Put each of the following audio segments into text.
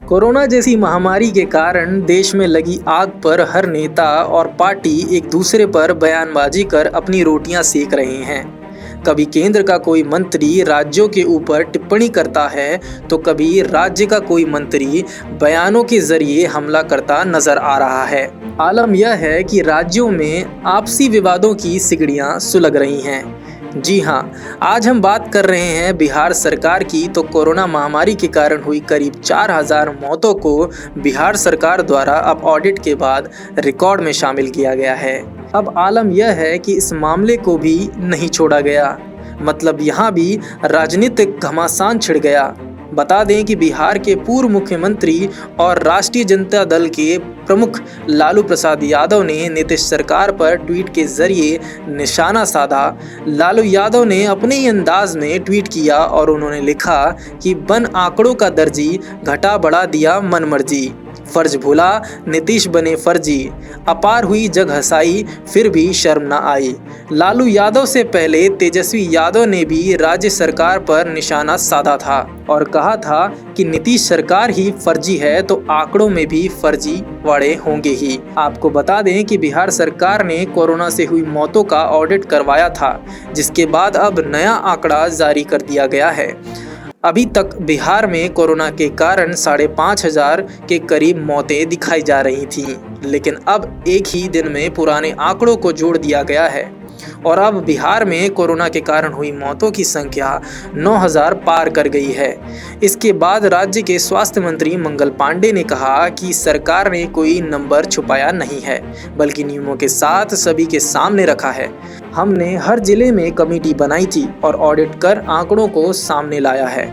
Corona जैसी महामारी के कारण देश में लगी आग पर हर नेता और पार्टी एक दूसरे पर बयानबाजी कर अपनी रोटियां सेक रहे हैं। कभी केंद्र का कोई मंत्री राज्यों के ऊपर टिप्पणी करता है तो कभी राज्य का कोई मंत्री बयानों के जरिए हमला करता नजर आ रहा है। आलम यह है कि राज्यों में आपसी विवादों की सिगड़ियां सुलग रही हैं। जी हाँ, आज हम बात कर रहे हैं बिहार सरकार की। तो कोरोना महामारी के कारण हुई करीब 4000 मौतों को बिहार सरकार द्वारा अब ऑडिट के बाद रिकॉर्ड में शामिल किया गया है। अब आलम यह है कि इस मामले को भी नहीं छोड़ा गया, मतलब यहाँ भी राजनीतिक घमासान छिड़ गया। बता दें कि बिहार के पूर्व मुख्यमंत्री और राष्ट्रीय जनता दल के प्रमुख लालू प्रसाद यादव ने नीतीश सरकार पर ट्वीट के जरिए निशाना साधा। लालू यादव ने अपने ही अंदाज में ट्वीट किया और उन्होंने लिखा कि बन आंकड़ों का दर्जी, घटा बढ़ा दिया मनमर्जी, फर्ज भूला नीतीश बने फर्जी, अपार हुई जग हसाई फिर भी शर्म न आई। लालू यादव से पहले तेजस्वी यादव ने भी राज्य सरकार पर निशाना साधा था और कहा था कि नीतीश सरकार ही फर्जी है तो आंकड़ों में भी फर्जी वाड़े होंगे ही। आपको बता दें कि बिहार सरकार ने कोरोना से हुई मौतों का ऑडिट करवाया था, जिसके बाद अब नया आंकड़ा जारी कर दिया गया है। अभी तक बिहार में कोरोना के कारण 5500 के करीब मौतें दिखाई जा रही थीं, लेकिन अब एक ही दिन में पुराने आंकड़ों को जोड़ दिया गया है और अब बिहार में कोरोना के कारण हुई मौतों की संख्या 9000 पार कर गई है। इसके बाद राज्य के स्वास्थ्य मंत्री मंगल पांडे ने कहा कि सरकार ने कोई नंबर छुपाया नहीं है, बल्कि नियमों के साथ सभी के सामने रखा है। हमने हर जिले में कमेटी बनाई थी और ऑडिट कर आंकड़ों को सामने लाया है।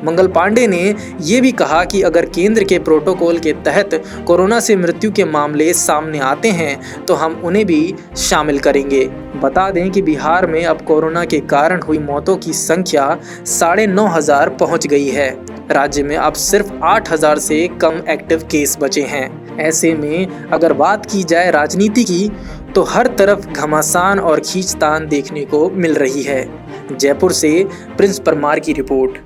मंगल पांडे ने ये भी कहा कि अगर केंद्र के प्रोटोकॉल के तहत कोरोना से मृत्यु के मामले सामने आते हैं तो हम उन्हें भी शामिल करेंगे। बता दें कि बिहार में अब कोरोना के कारण हुई मौतों की संख्या 9500 पहुंच गई है। राज्य में अब सिर्फ 8000 से कम एक्टिव केस बचे हैं। ऐसे में अगर बात की जाए राजनीति की तो हर तरफ घमासान और खींचतान देखने को मिल रही है। जयपुर से प्रिंस परमार की रिपोर्ट।